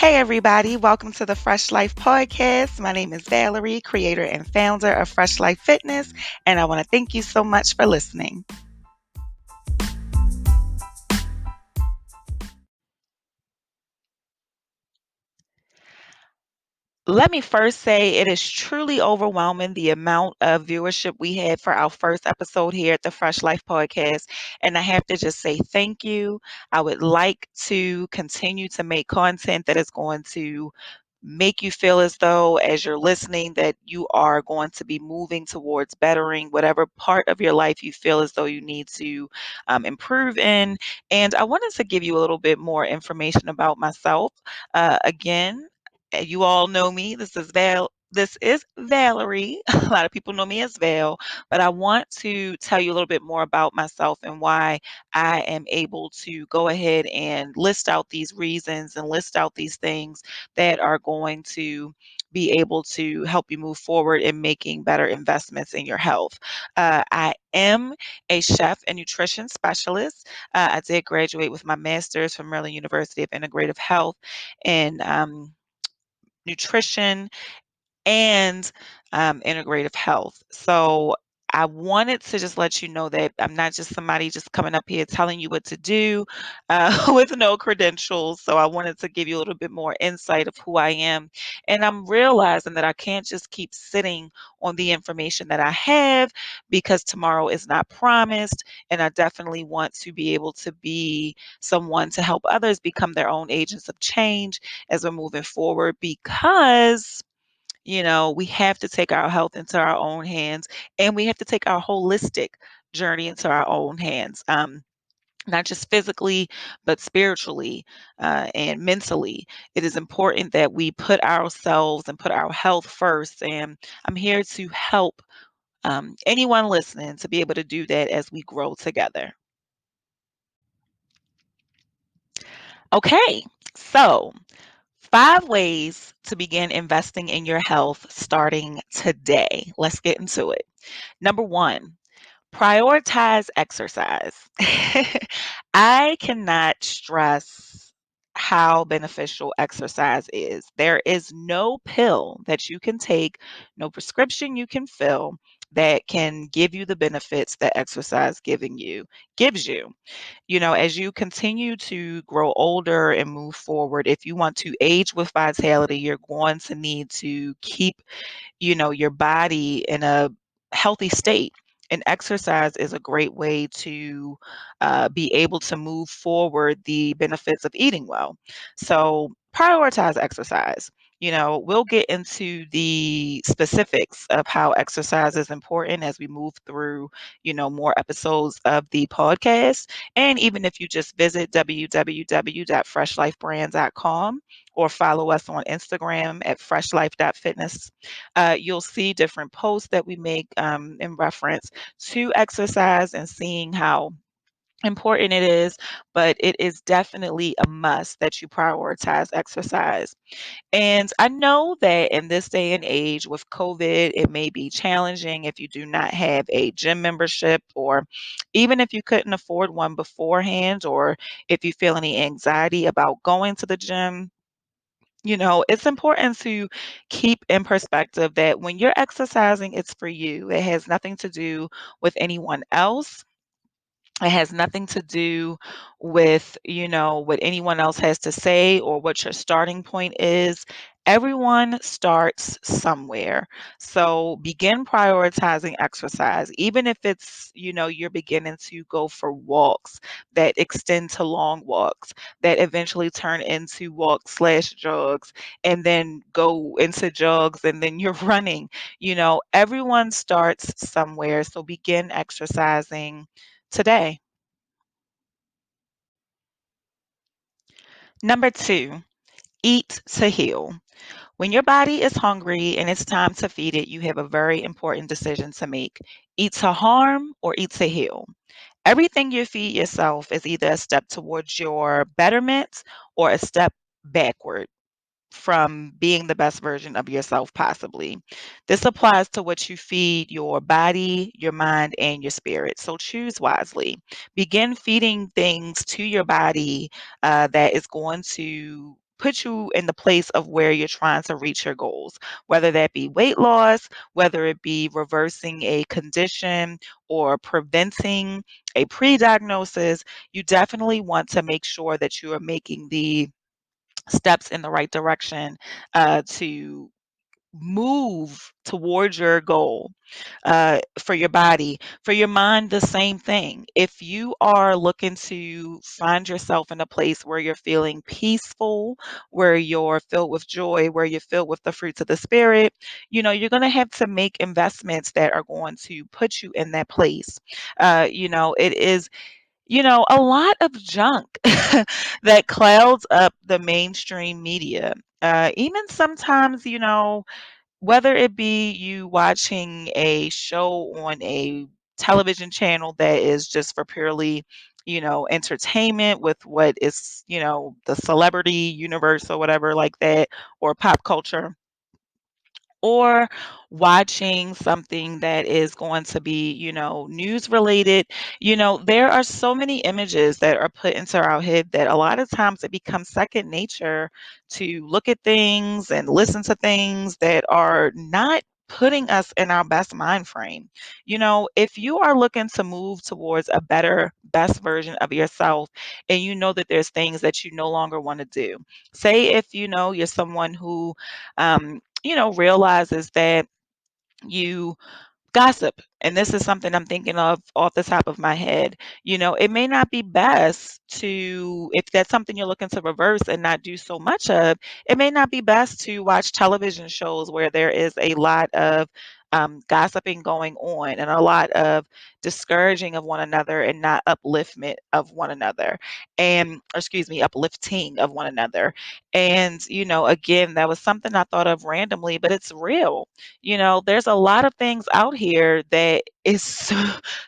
Hey, everybody. Welcome to the Fresh Life Podcast. My name is Valerie, creator and founder of Fresh Life Fitness, and I want to thank you so much for listening. Let me first say it is truly overwhelming the amount of viewership we had for our first episode here at the Fresh Life Podcast. And I have to just say thank you. I would like to continue to make content that is going to make you feel as though, as you're listening, that you are going to be moving towards bettering whatever part of your life you feel as though you need to improve in. And I wanted to give you a little bit more information about myself. Again, you all know me. This is Val. This is Valerie. A lot of people know me as Val, but I want to tell you a little bit more about myself and why I am able to go ahead and list out these reasons and list out these things that are going to be able to help you move forward in making better investments in your health. I am a chef and nutrition specialist. I did graduate with my master's from Maryland University of Integrative Health and nutrition and integrative health. So I wanted to just let you know that I'm not just somebody just coming up here telling you what to do with no credentials. So I wanted to give you a little bit more insight of who I am. And I'm realizing that I can't just keep sitting on the information that I have because tomorrow is not promised. And I definitely want to be able to be someone to help others become their own agents of change as we're moving forward because we have to take our health into our own hands and we have to take our holistic journey into our own hands. Not just physically, but spiritually and mentally. It is important that we put ourselves and put our health first. And I'm here to help anyone listening to be able to do that as we grow together. Okay, so 5 ways to begin investing in your health starting today. Let's get into it. Number one, prioritize exercise. I cannot stress how beneficial exercise is. There is no pill that you can take, no prescription you can fill that can give you the benefits that exercise giving you gives you. As you continue to grow older and move forward, if you want to age with vitality, you're going to need to keep your body in a healthy state. And exercise is a great way to be able to move forward the benefits of eating well. So prioritize exercise. We'll get into the specifics of how exercise is important as we move through, more episodes of the podcast. And even if you just visit www.freshlifebrand.com or follow us on Instagram at freshlife.fitness, you'll see different posts that we make in reference to exercise and seeing how important it is, but it is definitely a must that you prioritize exercise. And I know that in this day and age with COVID, it may be challenging if you do not have a gym membership, or even if you couldn't afford one beforehand, or if you feel any anxiety about going to the gym. It's important to keep in perspective that when you're exercising, it's for you. It has nothing to do with anyone else. It has nothing to do with, what anyone else has to say or what your starting point is. Everyone starts somewhere. So begin prioritizing exercise, even if it's, you're beginning to go for walks that extend to long walks that eventually turn into walks slash jogs and then go into jogs and then you're running. Everyone starts somewhere. So begin exercising today. Number two, eat to heal. When your body is hungry and it's time to feed it, you have a very important decision to make. Eat to harm or eat to heal. Everything you feed yourself is either a step towards your betterment or a step backward from being the best version of yourself possibly. This applies to what you feed your body, your mind, and your spirit. So choose wisely. Begin feeding things to your body that is going to put you in the place of where you're trying to reach your goals, whether that be weight loss, whether it be reversing a condition or preventing a pre-diagnosis. You definitely want to make sure that you are making the steps in the right direction to move towards your goal. For your body, for your mind, the same thing. If you are looking to find yourself in a place where you're feeling peaceful, where you're filled with joy, where you're filled with the fruits of the spirit, you're going to have to make investments that are going to put you in that place. It is a lot of junk that clouds up the mainstream media. Even sometimes, whether it be you watching a show on a television channel that is just for purely, entertainment with what is, the celebrity universe or whatever like that, or pop culture, or watching something that is going to be, news related. There are so many images that are put into our head that a lot of times it becomes second nature to look at things and listen to things that are not putting us in our best mind frame. If you are looking to move towards a better, best version of yourself, and you know that there's things that you no longer want to do. Say if you're someone who realizes that you gossip, and this is something I'm thinking of off the top of my head. It may not be best to, if that's something you're looking to reverse and not do so much of, it may not be best to watch television shows where there is a lot of gossiping going on and a lot of discouraging of one another and not upliftment of one another, and, or excuse me, uplifting of one another. And, again, that was something I thought of randomly, but it's real. There's a lot of things out here that is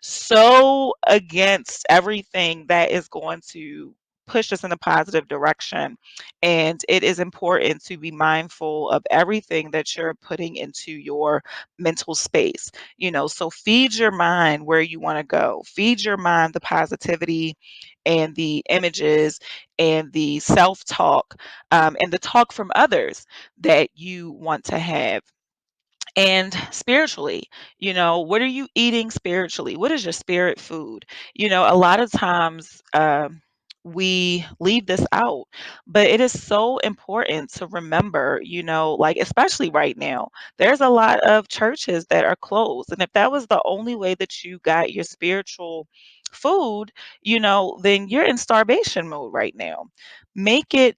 so against everything that is going to push us in a positive direction. And it is important to be mindful of everything that you're putting into your mental space. So feed your mind where you want to go. Feed your mind the positivity and the images and the self-talk, and the talk from others that you want to have. And spiritually, what are you eating spiritually? What is your spirit food? A lot of times we leave this out, but it is so important to remember, like, especially right now, there's a lot of churches that are closed. And if that was the only way that you got your spiritual food, then you're in starvation mode right now. Make it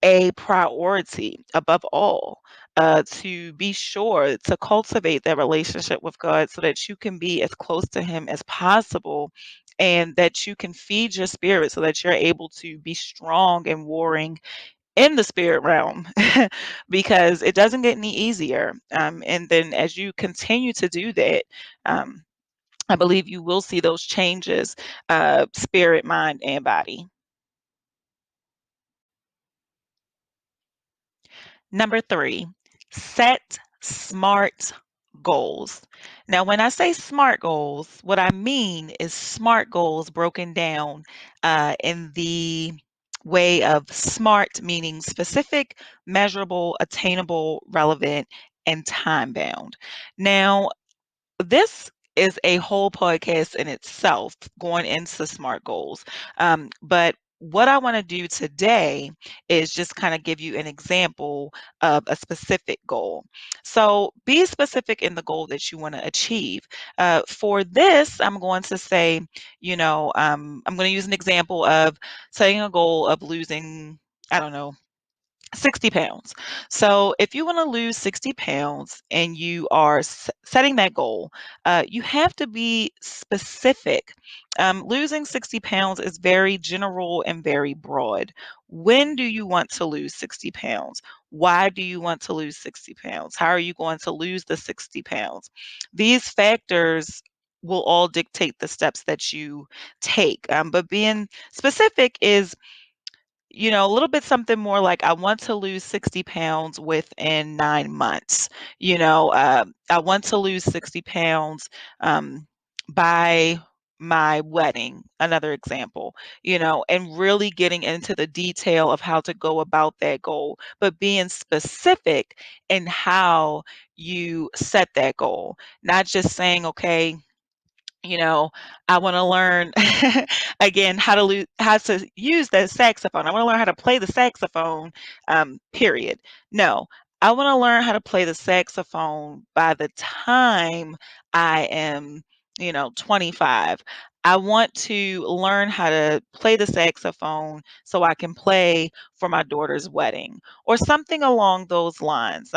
a priority above all, to be sure to cultivate that relationship with God so that you can be as close to Him as possible, and that you can feed your spirit so that you're able to be strong and warring in the spirit realm, because it doesn't get any easier. And then as you continue to do that, um, I believe you will see those changes, spirit, mind, and body. Number 3, set smart goals. Now, when I say smart goals, what I mean is smart goals broken down in the way of SMART, meaning specific, measurable, attainable, relevant, and time bound. Now, this is a whole podcast in itself going into SMART goals. But what I want to do today is just kind of give you an example of a specific goal. So be specific in the goal that you want to achieve. For this, I'm going to say, I'm going to use an example of setting a goal of losing, I don't know, 60 pounds. So if you want to lose 60 pounds and you are setting that goal, you have to be specific. Losing 60 pounds is very general and very broad. When do you want to lose 60 pounds? Why do you want to lose 60 pounds? How are you going to lose the 60 pounds? These factors will all dictate the steps that you take. But being specific is, a little bit something more like, I want to lose 60 pounds within 9 months. I want to lose 60 pounds by my wedding, another example, and really getting into the detail of how to go about that goal, but being specific in how you set that goal, not just saying, okay, you know, I want to learn again how to use the saxophone. I want to learn how to play the saxophone. Period. No, I want to learn how to play the saxophone by the time I am, 25. I want to learn how to play the saxophone so I can play for my daughter's wedding or something along those lines.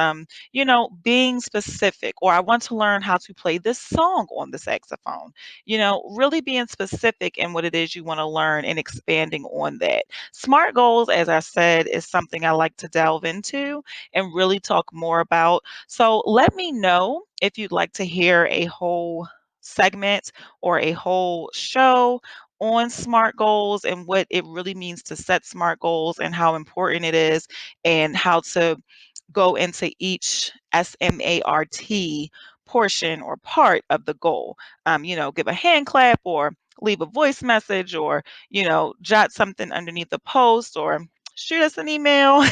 Being specific, or I want to learn how to play this song on the saxophone. Really being specific in what it is you want to learn and expanding on that. SMART goals, as I said, is something I like to delve into and really talk more about. So let me know if you'd like to hear a whole segment or a whole show on SMART goals and what it really means to set SMART goals and how important it is and how to go into each SMART portion or part of the goal. Give a hand clap or leave a voice message or, jot something underneath the post or shoot us an email,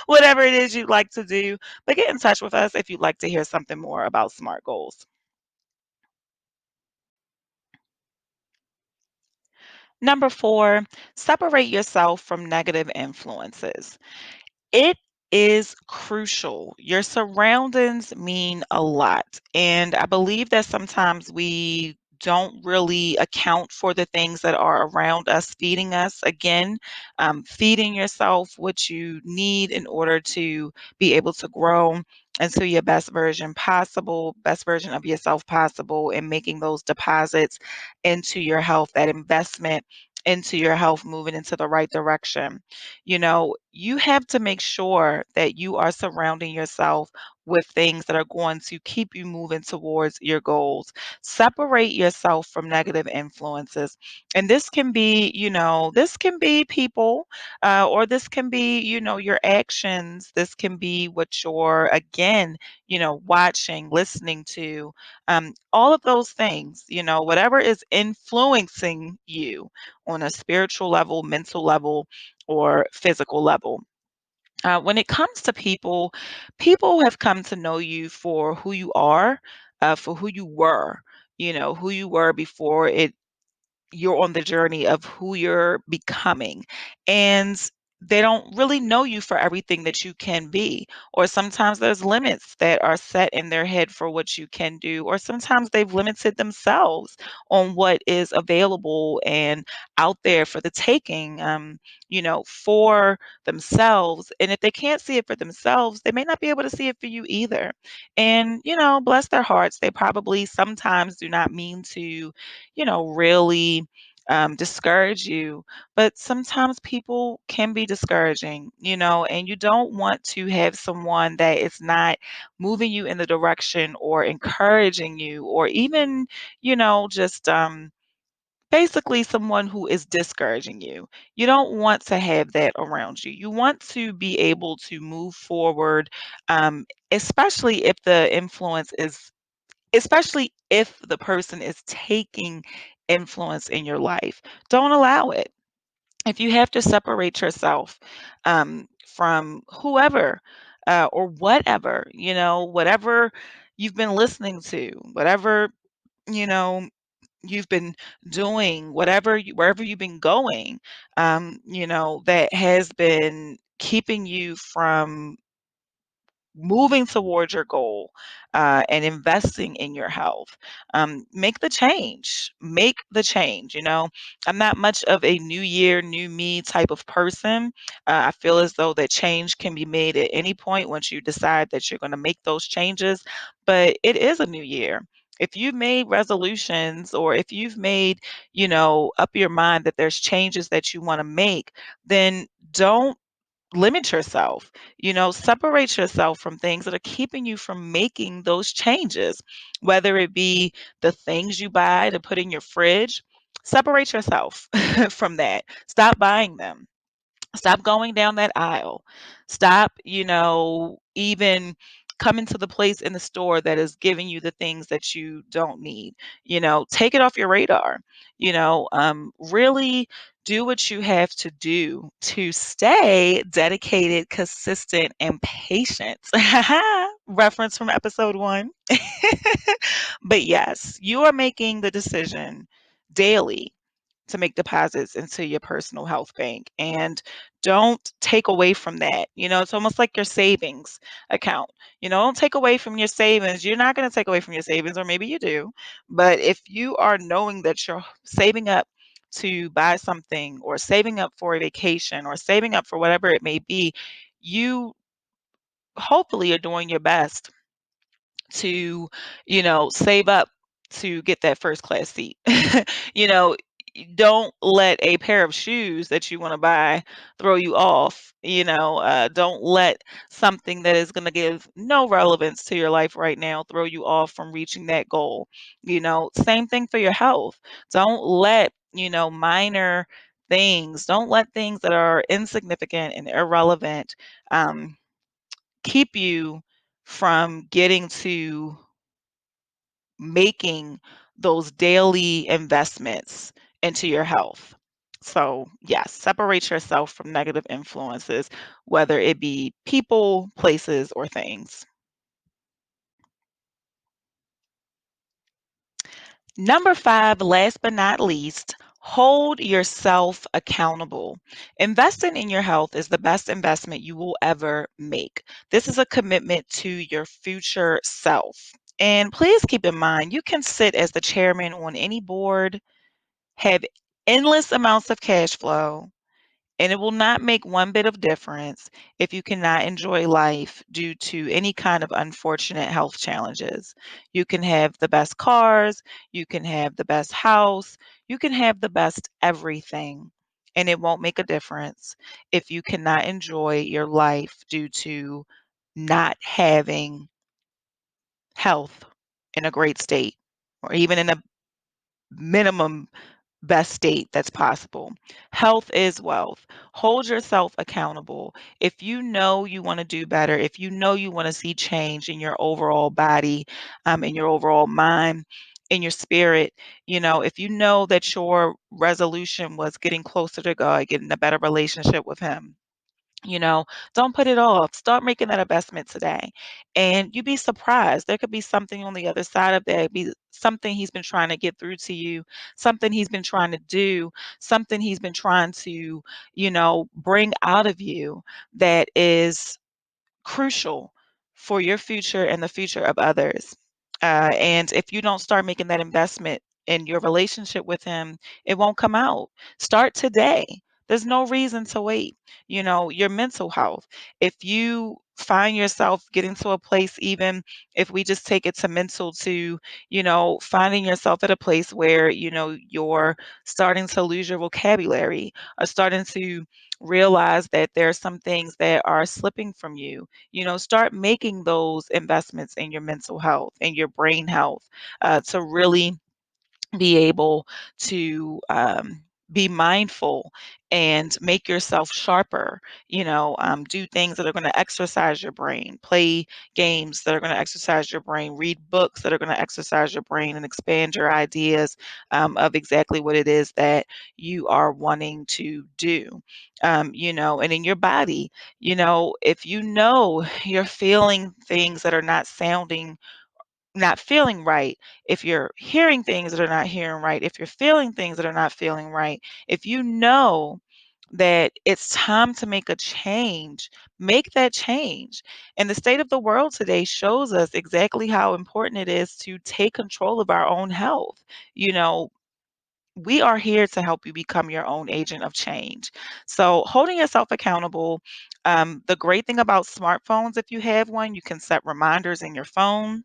whatever it is you'd like to do. But get in touch with us if you'd like to hear something more about SMART goals. Number 4, separate yourself from negative influences. It is crucial. Your surroundings mean a lot. And I believe that sometimes we don't really account for the things that are around us feeding us. Again, feeding yourself what you need in order to be able to grow into your best version possible, best version of yourself possible, and making those deposits into your health, that investment into your health, moving into the right direction. You have to make sure that you are surrounding yourself with things that are going to keep you moving towards your goals. Separate yourself from negative influences. And this can be people, or this can be, your actions. This can be what you're, again, watching, listening to, all of those things, whatever is influencing you on a spiritual level, mental level, or physical level. When it comes to people, people have come to know you for who you are, for who you were before you're on the journey of who you're becoming. And they don't really know you for everything that you can be. Or sometimes there's limits that are set in their head for what you can do. Or sometimes they've limited themselves on what is available and out there for the taking, for themselves. And if they can't see it for themselves, they may not be able to see it for you either. And, bless their hearts, they probably sometimes do not mean to, really discourage you. But sometimes people can be discouraging, and you don't want to have someone that is not moving you in the direction or encouraging you or even, just basically someone who is discouraging you. You don't want to have that around you. You want to be able to move forward, especially if the influence is especially if the person is taking influence in your life. Don't allow it. If you have to separate yourself from whoever or whatever, whatever you've been listening to, whatever, you know, you've been doing, wherever you've been going, that has been keeping you from moving towards your goal and investing in your health. Make the change. Make the change. I'm not much of a new year, new me type of person. I feel as though that change can be made at any point once you decide that you're going to make those changes. But it is a new year. If you've made resolutions or if you've made, up your mind that there's changes that you want to make, then don't limit yourself. Separate yourself from things that are keeping you from making those changes, whether it be the things you buy to put in your fridge. Separate yourself from that. Stop buying them. Stop going down that aisle. Stop, even coming to the place in the store that is giving you the things that you don't need. Take it off your radar. Really do what you have to do to stay dedicated, consistent, and patient. Reference from episode 1. But yes, you are making the decision daily to make deposits into your personal health bank, and don't take away from that. It's almost like your savings account. Don't take away from your savings. You're not going to take away from your savings, or maybe you do. But if you are knowing that you're saving up to buy something, or saving up for a vacation, or saving up for whatever it may be, you hopefully are doing your best to, save up to get that first class seat. you know, don't let a pair of shoes that you want to buy throw you off. Don't let something that is going to give no relevance to your life right now throw you off from reaching that goal. Same thing for your health. Don't let, minor things, don't let things that are insignificant and irrelevant um, keep you from getting to making those daily investments into your health. So, yes, separate yourself from negative influences, whether it be people, places, or things. Number 5, last but not least, hold yourself accountable. Investing in your health is the best investment you will ever make. This is a commitment to your future self. And please keep in mind, you can sit as the chairman on any board, have endless amounts of cash flow, and it will not make one bit of difference if you cannot enjoy life due to any kind of unfortunate health challenges. You can have the best cars, you can have the best house, you can have the best everything, and it won't make a difference if you cannot enjoy your life due to not having health in a great state, or even in a minimum best state that's possible. Health is wealth. Hold yourself accountable. If you know you want to do better, if you know you want to see change in your overall body, in your overall mind, in your spirit, if you know that your resolution was getting closer to God, getting a better relationship with Him, you know, don't put it off. Start making that investment today. And you'd be surprised. There could be something on the other side of that. Be something he's been trying to get through to you, something he's been trying to do, something he's been trying to, bring out of you that is crucial for your future and the future of others. And if you don't start making that investment in your relationship with him, it won't come out. Start today. There's no reason to wait. Your mental health. If you find yourself getting to a place, even if we just take it to mental, to, finding yourself at a place where, you're starting to lose your vocabulary, or starting to realize that there are some things that are slipping from you. Start making those investments in your mental health and your brain health, to really be able to be mindful and make yourself sharper. Do things that are going to exercise your brain, play games that are going to exercise your brain, read books that are going to exercise your brain and expand your ideas of exactly what it is that you are wanting to do. And in your body, if you're feeling things that are not feeling right, if you're hearing things that are not hearing right, if you're feeling things that are not feeling right, if you know that it's time to make a change, make that change. And the state of the world today shows us exactly how important it is to take control of our own health. You know, we are here to help you become your own agent of change. So, holding yourself accountable. The great thing about smartphones, if you have one, you can set reminders in your phone.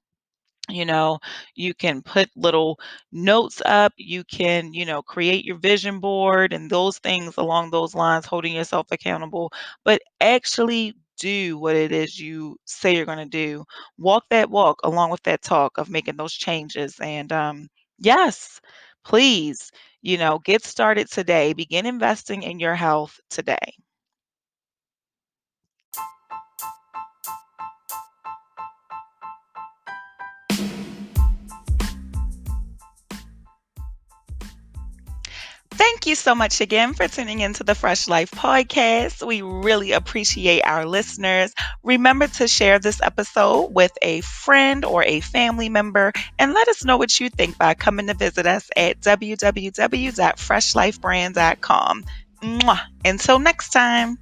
you know you can put little notes up. You can, create your vision board and those things along those lines, holding yourself accountable, but actually do what it is you say you're going to do. Walk that walk along with that talk of making those changes. And yes, please, get started today. Begin investing in your health today. Thank you so much again for tuning into the Fresh Life podcast. We really appreciate our listeners. Remember to share this episode with a friend or a family member and let us know what you think by coming to visit us at www.freshlifebrand.com. Mwah. Until next time.